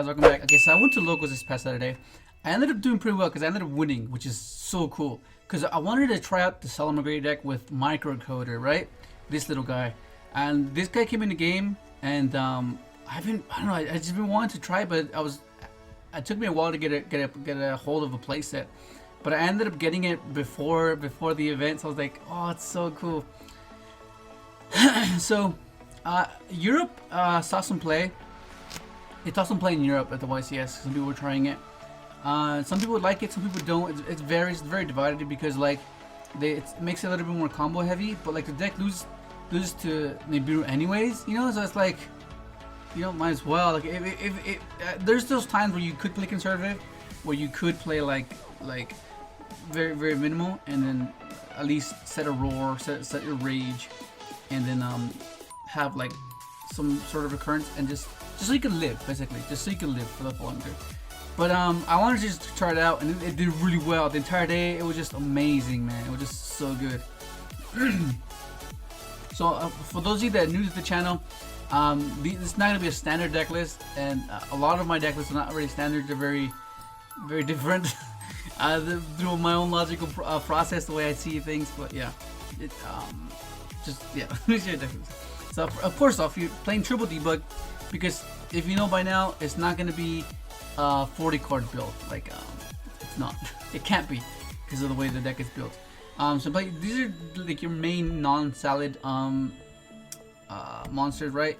guys, welcome back. Okay, so I went to locals this past Saturday. I ended up doing pretty well because I ended up winning, which is so cool. Because I wanted to try out the Salamangreat deck with microcoder, right? This little guy. And this guy came in the game, and I don't know, I just been wanting to try, but it took me a while to get a hold of a playset. But I ended up getting it before the event, so I was like, oh, it's so cool. So, Europe saw some play. It saw some play in Europe at the YCS. Some people were trying it. Some people like it, some people don't. It's very divided because like it makes it a little bit more combo heavy, but like the deck loses to Nibiru anyways, you know. So it's like, you know, might as well. Like if there's those times where you could play conservative, where you could play like very minimal, and then at least set a roar, set your rage, and then have like some sort of recurrence, and just so you can live, basically, just so you can live for the longer. But I wanted to just try it out, and it did really well. The entire day, it was just amazing, man. It was just so good. So for those of you that are new to the channel, this is not gonna be a standard deck list, and a lot of my deck lists are not really standard. They're very different. Through my own logical process, the way I see things. But yeah, just yeah. So of course, if you're playing triple debug, because if you know by now, it's not gonna be 40 card build. Like it's not. It can't be because of the way the deck is built. So these are like your main non-salad monsters, right?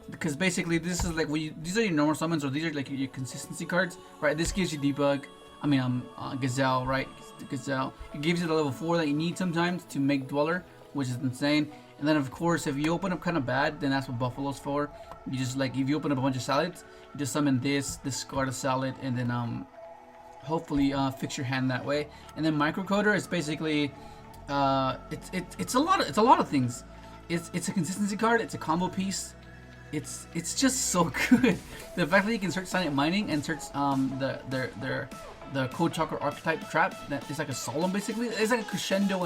Because basically this is like these are your normal summons, or these are like your consistency cards, right? This gives you debug. I mean Gazelle, right? Gazelle. It gives you the level 4 that you need sometimes to make Dweller, which is insane. And then of course, if you open up kind of bad, then that's what Buffalo's for. You just like, if you open up a bunch of salads, you just summon this, discard a salad, and then hopefully fix your hand that way. And then microcoder is basically it's a lot of things. It's a consistency card. It's a combo piece. It's just so good. The fact that you can search Silent Mining and search the Code Chakra archetype trap, that is like a solemn, basically. It's like a crescendo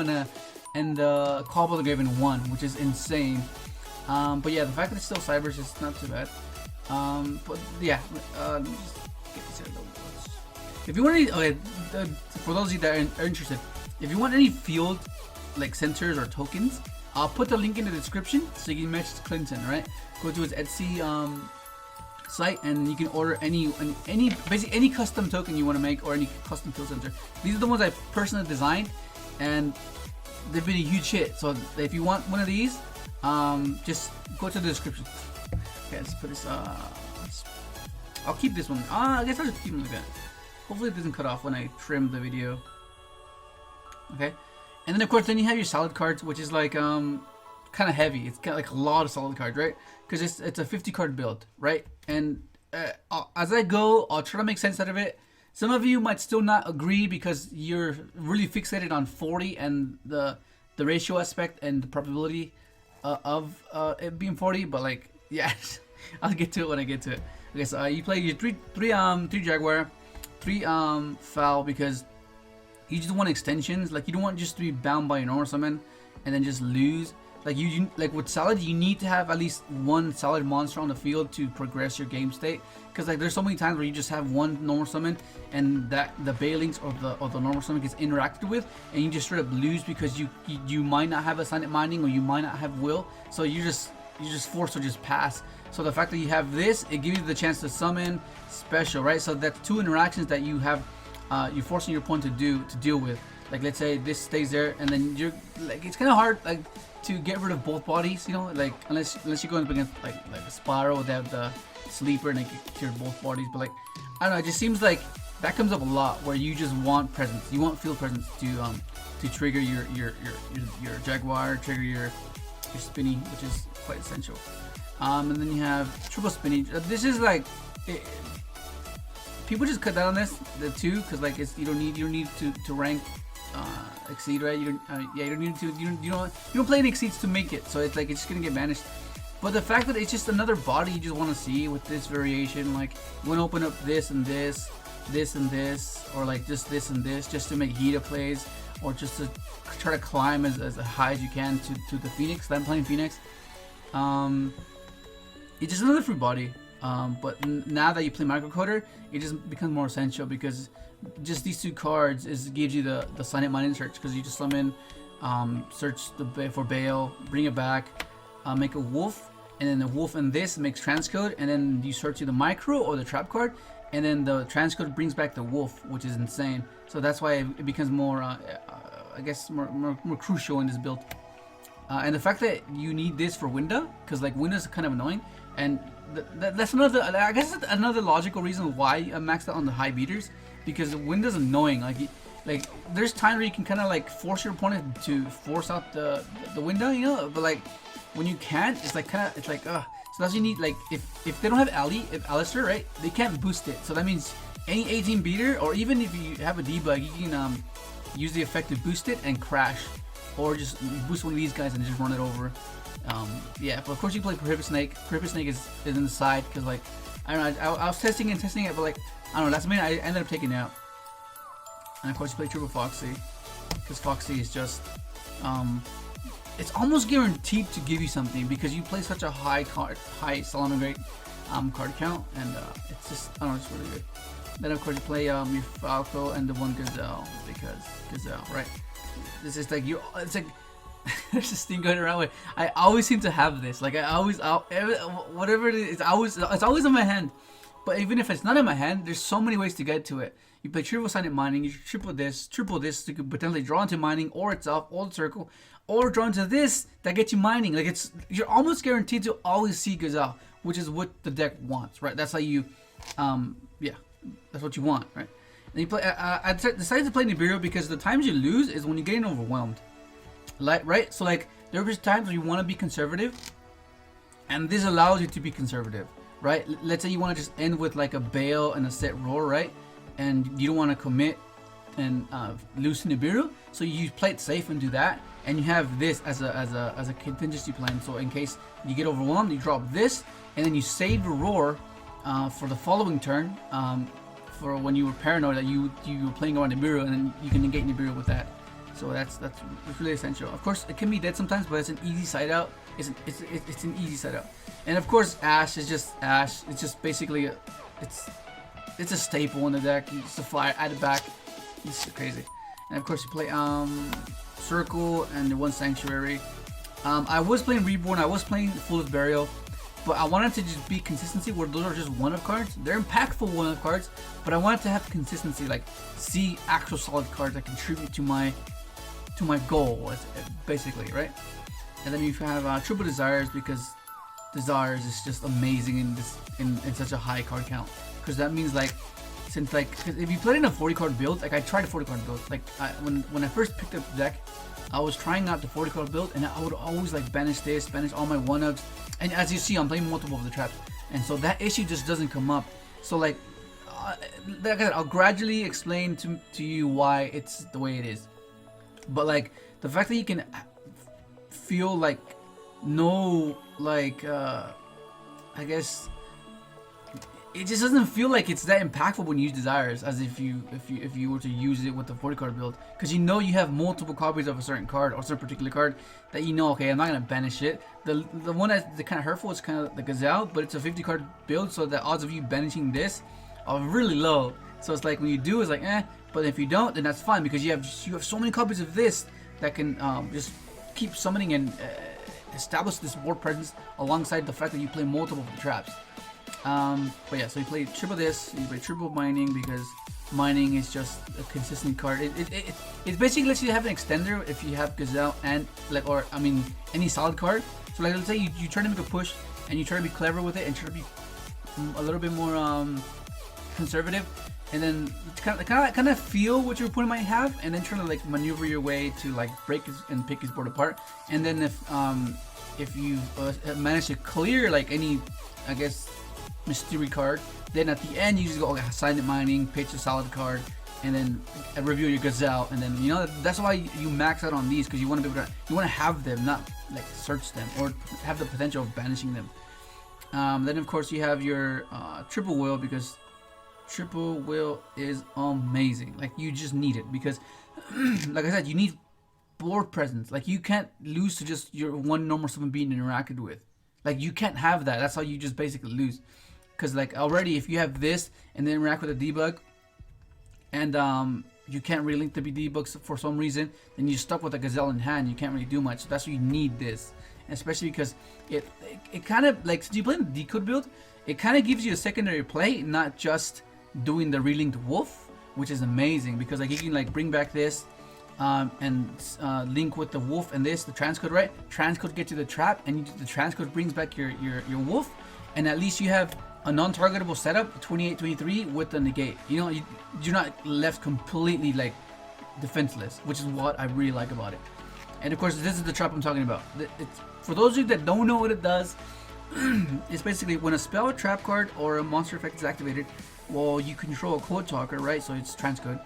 and the Cobble the Grave in one, which is insane. But yeah, the fact that it's still cyber is just not too bad. But yeah, just get this here. If you want any, okay, for those of you that are interested, if you want any field like sensors or tokens, I'll put the link in the description so you can message Clinton, right? Go to his Etsy site, and you can order basically any custom token you want to make, or any custom field sensor. These are the ones I personally designed, and they've been a huge hit. So if you want one of these, just go to the description. Okay, let's put this. I'll keep this one. I guess I'll just keep it like that. Hopefully it doesn't cut off when I trim the video. Okay, and then of course then you have your salad cards, which is like kind of heavy. It's got like a lot of salad cards, right? Because it's a 50 card build, right? And as I go, I'll try to make sense out of it. Some of you might still not agree because you're really fixated on 40 and the ratio aspect and the probability of it being 40. But like, yeah, I'll get to it when I get to it. Okay, so you play your three Jaguar, 3 Foul, because you just want extensions. Like, you don't want just to be bound by your normal summon and then just lose. Like like with Salad, you need to have at least one Salad monster on the field to progress your game state. Because like there's so many times where you just have one normal summon and that the Bailings or the normal summon gets interacted with, and you just straight up lose because you might not have a Silent Mining, or you might not have Will. So you're just forced to just pass. So the fact that you have this, it gives you the chance to summon special, right? So that's 2 interactions that you have, you're forcing your opponent to deal with. Like, let's say this stays there, and then you're like, it's kind of hard like to get rid of both bodies, you know, like unless you're going up against like a Spiral that have the sleeper and they can clear both bodies. But like, I don't know, it just seems like that comes up a lot where you just want presence, you want field presence to trigger your Jaguar, trigger your Spinny, which is quite essential. And then you have triple Spinny. This is like people just cut down on the 2 because like you don't need to rank Exceed, right? You don't need to. You don't play any Exceeds to make it, so it's like it's just gonna get banished. But the fact that it's just another body you just want to see with this variation, like you want to open up this and this, this and this, or like just this and this, just to make Hida plays, or just to try to climb as high as you can to the Phoenix. I'm playing Phoenix. It's just another free body. But now that you play microcoder, it just becomes more essential because just these two cards gives you the silent mining search, because you just summon, search for Bale, bring it back, make a wolf, and then the wolf and this makes transcode, and then you search either micro or the trap card, and then the transcode brings back the wolf, which is insane. So that's why it becomes more, I guess, more crucial in this build. And the fact that you need this for Winda, because like Winda is kind of annoying, and that's another, I guess, another logical reason why I maxed out on the high beaters, because Winda's annoying. Like there's times where you can kind of like force your opponent to force out the Winda, you know, but like when you can't, it's like kind of, it's like so that's you need, like if they don't have Ali, if Alistair, right, they can't boost it. So that means any 18 beater, or even if you have a debug, you can use the effect to boost it and crash, or just boost one of these guys and just run it over. Yeah, but of course you play Prohibit Snake. Prohibit Snake is in the side because, like, I don't know, I was testing it, but like, I don't know, that's the main I ended up taking it out. And of course you play Triple Foxy, because Foxy is just, it's almost guaranteed to give you something because you play such a high Salamangreat card count, and it's just, I don't know, it's really good. Then of course you play your Falco and the one Gazelle, because Gazelle, right? This is like it's like there's this thing going around where I always seem to have this. Like whatever it is, it's always in my hand. But even if it's not in my hand, there's so many ways to get to it. You play triple silent mining, you triple this, so you could potentially draw into mining or itself, or the circle, or draw into this that gets you mining. Like you're almost guaranteed to always see Gazelle, which is what the deck wants, right? That's how you, yeah, that's what you want, right? And you play. I decided to play Nibiru because the times you lose is when you're getting overwhelmed, like, right? So like there was times where you want to be conservative, and this allows you to be conservative, right? Let's say you want to just end with like a Bale and a set roar, right? And you don't want to commit and lose to Nibiru, so you play it safe and do that, and you have this as a contingency plan. So in case you get overwhelmed, you drop this, and then you save the roar for the following turn. For when you were paranoid that you were playing around Nibiru, and then you can negate Nibiru with that. So that's really essential. Of course, it can be dead sometimes, but it's an easy side out. It's an easy side out. And of course, Ash is just Ash. It's just basically it's a staple in the deck. You just fly, add it back. It's crazy. And of course, you play Circle and the one Sanctuary. I was playing Reborn. I was playing Fool's Burial. But I wanted to just be consistency where those are just one-of cards. They're impactful one-of cards, but I wanted to have consistency, like see actual solid cards that contribute to my goal, basically, right? And then you have Triple Desires, because Desires is just amazing in such a high card count. Because that means like, since like, if you play in a 40 card build, like I tried a 40 card build, like when I first picked up the deck, I was trying out the 40 card build, and I would always like banish this, banish all my 1-ups. And as you see, I'm playing multiple of the traps, and so that issue just doesn't come up. So like I said, I'll gradually explain to you why it's the way it is. But like the fact that you can feel like no, like I guess it just doesn't feel like it's that impactful when you use Desires, as if you were to use it with the 40 card build, because you know you have multiple copies of a certain card or some particular card that you know, okay, I'm not gonna banish it. The one that's kind of hurtful is kind of the Gazelle, but it's a 50 card build, so the odds of you banishing this are really low. So it's like when you do, it's like but if you don't, then that's fine, because you have so many copies of this that can just keep summoning and establish this board presence alongside the fact that you play multiple of the traps. But yeah, so you play triple this, you play triple mining, because mining is just a consistent card. It basically lets you have an extender if you have Gazelle and like, or I mean any solid card. So like, let's say you try to make a push and you try to be clever with it and try to be a little bit more conservative, and then kind of feel what your opponent might have, and then try to like maneuver your way to like break and pick his board apart. And then if you manage to clear like any, I guess, mystery card, then at the end you just go, okay, silent mining, pitch a solid card, and then reveal your Gazelle, and then you know that's why you max out on these, because you want to be able to, you want to have them, not like search them or have the potential of banishing them. Then of course you have your triple will, because triple will is amazing. Like you just need it, because like I said, you need board presence. Like you can't lose to just your one normal summon being interacted with. Like you can't have that. That's how you just basically lose. because like already if you have this and then interact with the debug, and you can't relink the debugs for some reason, then you're stuck with a Gazelle in hand. You can't really do much. So that's why you need this, and especially because it kind of like, since you play the decode build, it kind of gives you a secondary play, not just doing the relinked wolf, which is amazing because like you can like bring back this and link with the wolf and this, the transcode, right? Transcode gets you the trap, and the transcode brings back your wolf, and at least you have a non-targetable setup, 28-23 with the negate. You know, you're not left completely like defenseless, which is what I really like about it. And of course, this is the trap I'm talking about. It's, for those of you that don't know what it does, it's basically when a spell, trap card, or a monster effect is activated, well, you control a code talker, right? So it's transcode.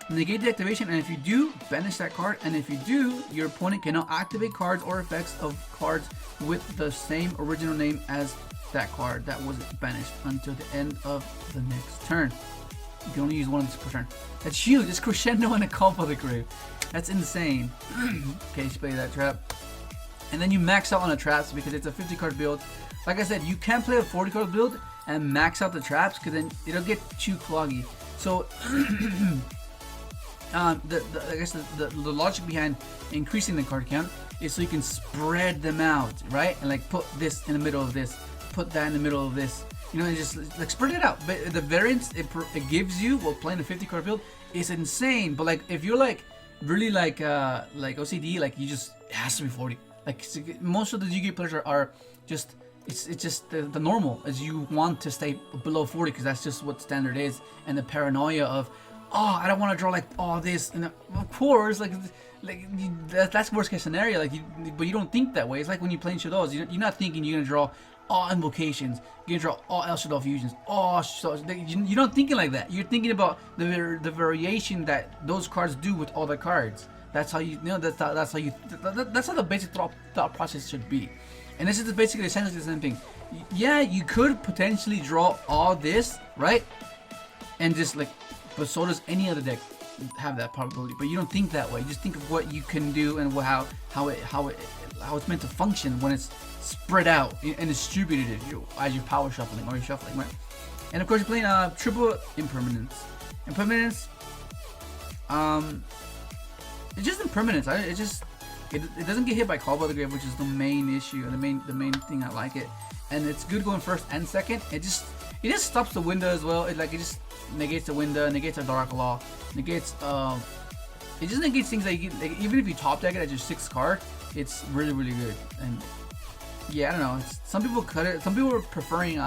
Negate the activation, and if you do, banish that card, and if you do, your opponent cannot activate cards or effects of cards with the same original name as that card that was banished until the end of the next turn. You can only use one of these per turn. That's huge. It's crescendo and a call for the grave. That's insane. Okay, you play that trap, and then you max out on the traps because it's a 50 card build. Like I said, you can't play a 40 card build and max out the traps because then it'll get too cloggy. So I guess the logic behind increasing the card count is so you can spread them out, right? And like put this in the middle of this, put that in the middle of this, you know, and just like spread it out. But the variance it gives you while playing a 50 card build is insane. But like if you're like really like OCD, like you just, it has to be 40. Like most of the Yu-Gi-Oh players are just, it's just the normal is you want to stay below 40 because that's just what standard is, and the paranoia of, oh, I don't want to draw like all this, and of course that's worst case scenario, like but you don't think that way. It's like when you play in Shadows, you're not thinking you're gonna draw all invocations, you're gonna draw all El Shadow fusions, you're not thinking like that. You're thinking about the variation that those cards do with other cards. That's how you know, that's how the basic thought process should be. And this is basically essentially the same thing. Yeah, you could potentially draw all this, right? And just like, but so does any other deck have that probability. But you don't think that way. You just think of what you can do and how it's meant to function when it's spread out and distributed as you're power shuffling or you're shuffling, right? And of course, you're playing triple impermanence. Impermanence, it's just impermanence. It doesn't get hit by Call by the Grave, which is the main issue and the main thing I like it. And it's good going first and second. It just stops the window as well. It just negates the window, negates a Dark Law, negates it just negates things that you get, like, even if you top deck it as your 6th card, it's really good. And yeah, I don't know. Some people cut it. Some people are preferring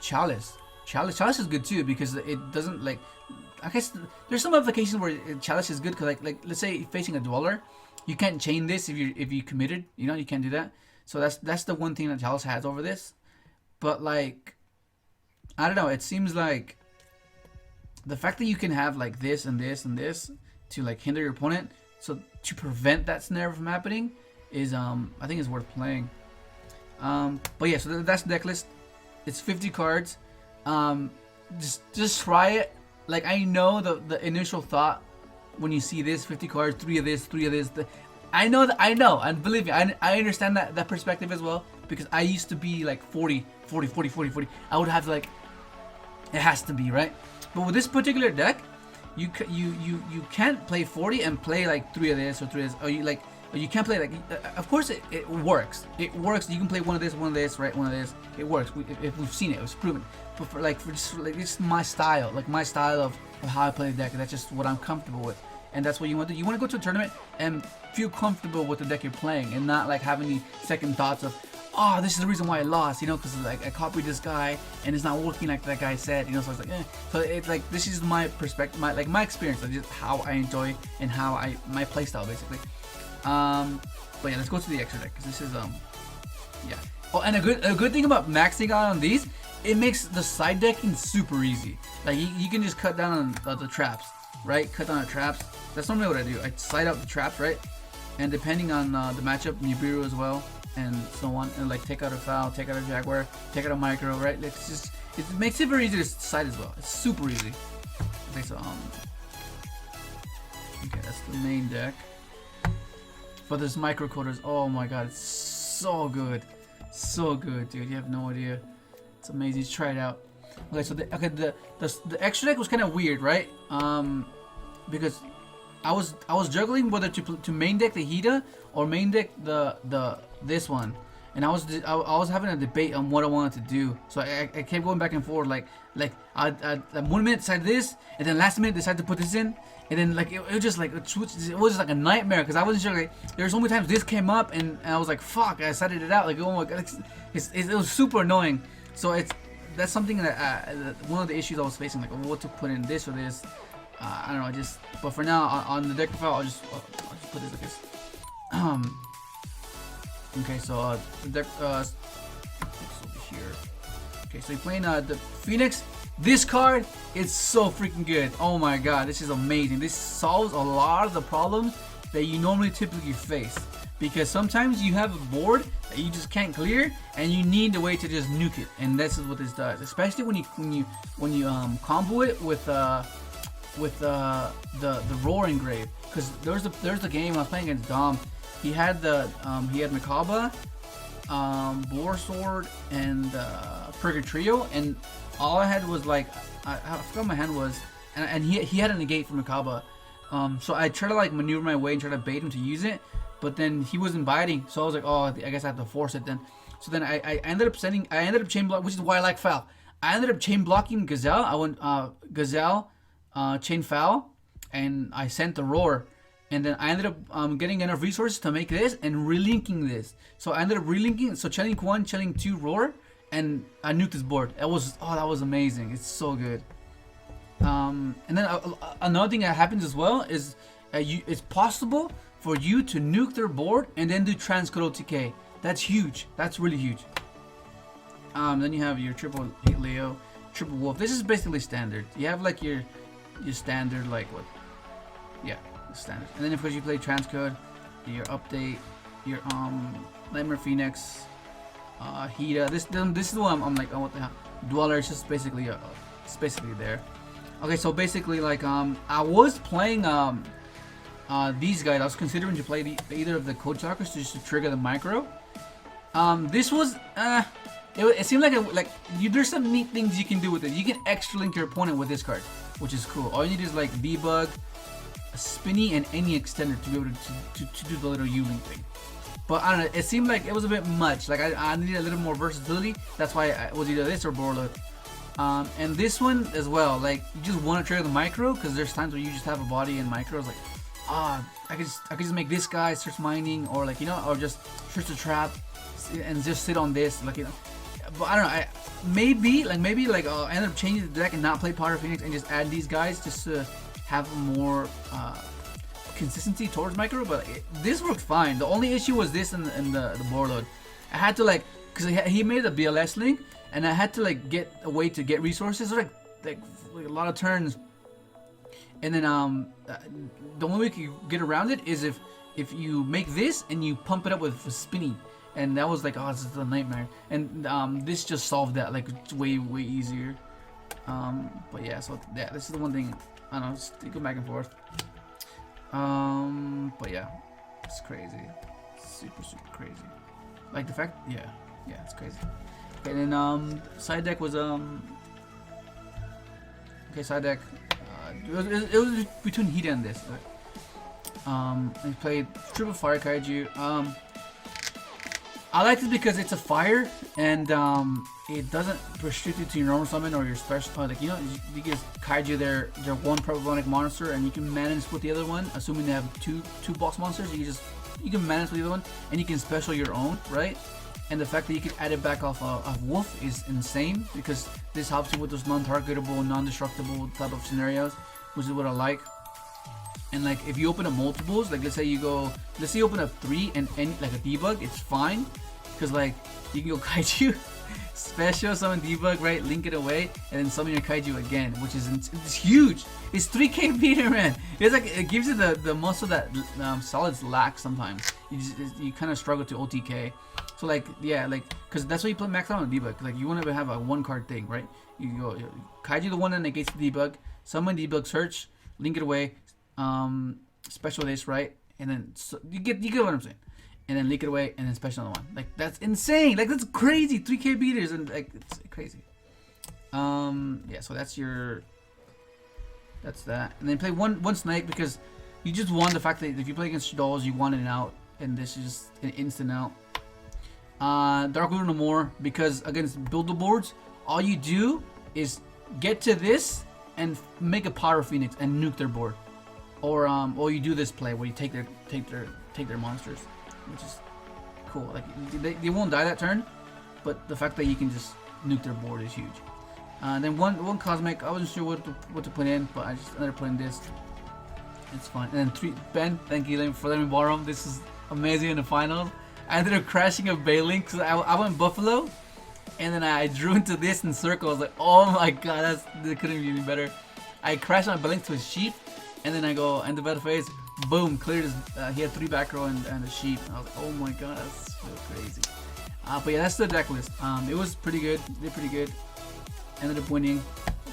Chalice. Chalice is good too because it doesn't like. I guess there's some applications where Chalice is good because like let's say facing a Dweller, you can't chain this if you committed. You know, you can't do that. So that's the one thing that Chalice has over this. But like, I don't know. It seems like the fact that you can have like this and this and this to like hinder your opponent, so to prevent that scenario from happening, is I think is worth playing. But yeah, so that's the deck list. It's 50 cards. Just try it. Like, I know the initial thought when you see this 50 cards, 3 of this, 3 of this. I know, and believe me, I understand that perspective as well, because I used to be like 40. I would have like, it has to be, right? But with this particular deck, you can't play 40 and play like 3 of this or 3 of this, or you can't play like. Of course, it works. It works. You can play one of this, right? One of this. It works. If we've seen it, it was proven. But for this is my style, like my style of how I play the deck. That's just what I'm comfortable with, and that's what you want to do. You want to go to a tournament and feel comfortable with the deck you're playing, and not like have any second thoughts of, oh, this is the reason why I lost, you know, because like I copied this guy and it's not working like that guy said, you know. So it's like, So it's like, this is my perspective, my experience, like just how I enjoy and how my playstyle basically. But yeah, let's go to the extra deck because this is yeah. Oh, and a good thing about maxing out on these, it makes the side decking super easy. Like you can just cut down on the traps, right? Cut down the traps. That's normally what I do. I side out the traps, right? And depending on the matchup, Nibiru as well, and so on, and like take out a Foul, take out a Jaguar, take out a Micro, right? Like, it makes it very easy to side as well. It's super easy. Okay, so okay, that's the main deck. But there's micro coders. Oh my god, it's so good. So good, dude. You have no idea. It's amazing. Just try it out. Okay, so the extra deck was kind of weird, right? Because I was juggling whether to main deck the Hida or main deck this one, and I was having a debate on what I wanted to do. So I kept going back and forth. I 1 minute decided this, and then last minute decided to put this in, and then like it was just like it was just like a nightmare because I wasn't sure. Like, there's so many times this came up, and I was like, fuck! I decided it out. Like, oh my god, it was super annoying. So that's something that one of the issues I was facing, like what to put in this or this. I don't know. But for now on the deck profile, I'll just put this like this. Okay, so the deck over here. Okay, so you're playing the Phoenix. This card is so freaking good. Oh my god, this is amazing. This solves a lot of the problems that you normally typically face. Because sometimes you have a board that you just can't clear, and you need a way to just nuke it, and this is what this does. Especially when you combo it with the Roaring Grave, because there's the game I was playing against Dom. He had Makaba, Boar Sword, and Purgatrio, and all I had was like I forgot what my hand was, and he had a negate for Makaba. So I tried to like maneuver my way and try to bait him to use it. But then he wasn't biting, so I was like, oh, I guess I have to force it then. So then I ended up chain block, which is why I like foul. I ended up chain blocking Gazelle. I went Gazelle, chain foul, and I sent the roar. And then I ended up getting enough resources to make this and relinking this. So I ended up relinking, so chilling 1, chilling 2 roar, and I nuked this board. That was amazing. It's so good. And then another thing that happens as well is it's possible for you to nuke their board and then do transcode OTK. That's huge. That's really huge. Then you have your triple Leo, triple Wolf. This is basically standard. You have like your standard, like what? Yeah, standard. And then of course you play transcode, your update, your Nightmare Phoenix, Hida. This is the one I'm like, oh, what the hell? Dweller is just basically it's basically there. Okay, so basically like I was playing these guys. I was considering to play either of the code chakras just to trigger the micro. This was it seemed like there's some neat things you can do with it. You can extra link your opponent with this card, which is cool. All you need is like debug, a spinny, and any extender to be able to do the little U-link thing. But I don't know, it seemed like it was a bit much. Like I needed a little more versatility. That's why it was either this or Borload. And this one as well, like you just want to trigger the micro because there's times where you just have a body and micros like, I could just make this guy search mining, or like, you know, or just search the trap and just sit on this, like, you know. But I don't know, maybe I'll end up changing the deck and not play Power Phoenix and just add these guys just to have more consistency towards micro. But this worked fine. The only issue was this and the board load. I had to like, because he made a BLS link, and I had to like get a way to get resources, like a lot of turns. And then the only way you can get around it is if you make this and you pump it up with spinny, and that was like, oh, this is a nightmare. And this just solved that, like it's way easier. But yeah, so yeah, this is the one thing. I don't know, just go back and forth. But yeah, it's crazy, super crazy. Like the fact, yeah, it's crazy. Okay, and then side deck was okay, side deck. It was between Hida and this. I played triple fire kaiju. I like this because it's a fire and it doesn't restrict you to your normal summon or your special. Like, you know, you give kaiju their one probabilic monster, and you can manage with the other one. Assuming they have two boss monsters, you can manage with the other one, and you can special your own, right? And the fact that you can add it back off of Wolf is insane, because this helps you with those non-targetable, non-destructible type of scenarios, which is what I like. And like if you open up multiples, like let's say you open up 3 and any like a debug, it's fine, because like you can go kaiju, special summon debug, right? Link it away, and then summon your kaiju again, which is it's huge. It's 3k meter, man. It's like it gives you the muscle that solids lack sometimes. You kind of struggle to OTK. So like, yeah, like, because that's why you put max out on debug. Like you want to have a 1-card thing, right? You go kaiju the one that negates the debug, summon debug, search, link it away, special this, right? And then so you get what I'm saying. and then leak it away, and then special on the one. Like that's insane. Like that's crazy. 3K beaters and like it's crazy. Yeah. So that's your. That's that. And then play one snake because you just want the fact that if you play against dolls, you want an out, and this is just an instant out. Dark Ruler no more because against builder boards, all you do is get to this and make a Power Phoenix and nuke their board, or you do this play where you take their monsters, which is cool. Like they won't die that turn, but the fact that you can just nuke their board is huge. Then one cosmic, I wasn't sure what to put in, but I just ended up putting this. It's fine. And then 3 Ben, thank you for letting me borrow them. This is amazing in the finals. I ended up crashing a Bailing because I went Buffalo, and then I drew into this in circle. I was like, oh my god, that couldn't be any better. I crashed my Bailing to a sheep, and then I go end the battle phase, boom, cleared his. He had 3 back row and a sheep. And I was like, oh my god, that's so crazy. But yeah, that's the deck list. It was pretty good. Did pretty good. Ended up winning,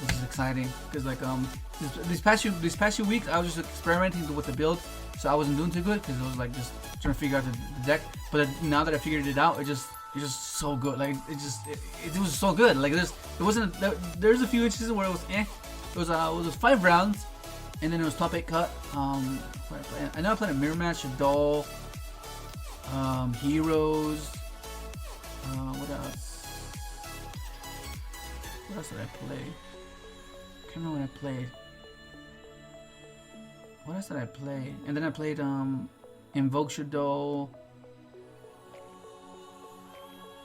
which is exciting because like these past few weeks I was just experimenting with the build, so I wasn't doing too good because it was like just trying to figure out the deck. But now that I figured it out, it's just so good. Like it was so good. Like there's a few instances where it was eh. It was 5 rounds, and then it was top 8 cut. I know I played a mirror match, a doll, heroes. What else? What else did I play? I can't remember what I played. What else did I play? And then I played Invoke Shadow.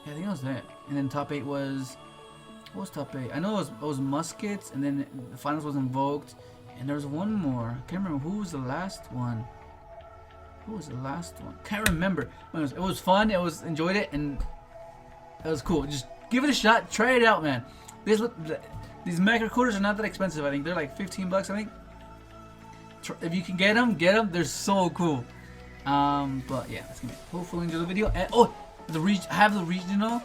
Yeah, I think that was that. And then top 8 was, what was top 8? I know it was Muskets, and then the finals was Invoked, and there was one more. I can't remember who was the last one. Who was the last one? Can't remember. It was fun. Enjoyed it, and it was cool. Just give it a shot. Try it out, man. These macro quarters are not that expensive. I think they're like 15 bucks. I think if you can get them, They're so cool. But yeah, that's gonna be. Hopefully enjoy the video. And I have the regional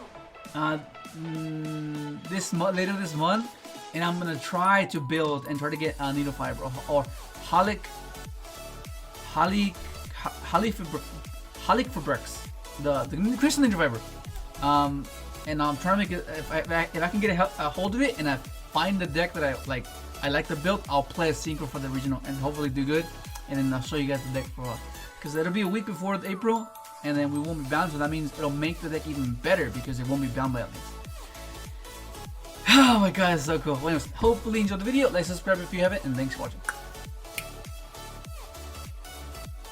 later this month, and I'm gonna try to build and try to get Needle Fiber or Holic for Bricks, the Crystal Ninja Fiber. And I'm trying to make it. If I can get a hold of it and I find the deck that I like the build, I'll play a synchro for the regional and hopefully do good. And then I'll show you guys the deck because it'll be a week before April, and then we won't be bound. So that means it'll make the deck even better because it won't be bound by at least. Oh my god, it's so cool. Well, anyways, hopefully you enjoyed the video. Like, subscribe if you haven't, and thanks for watching.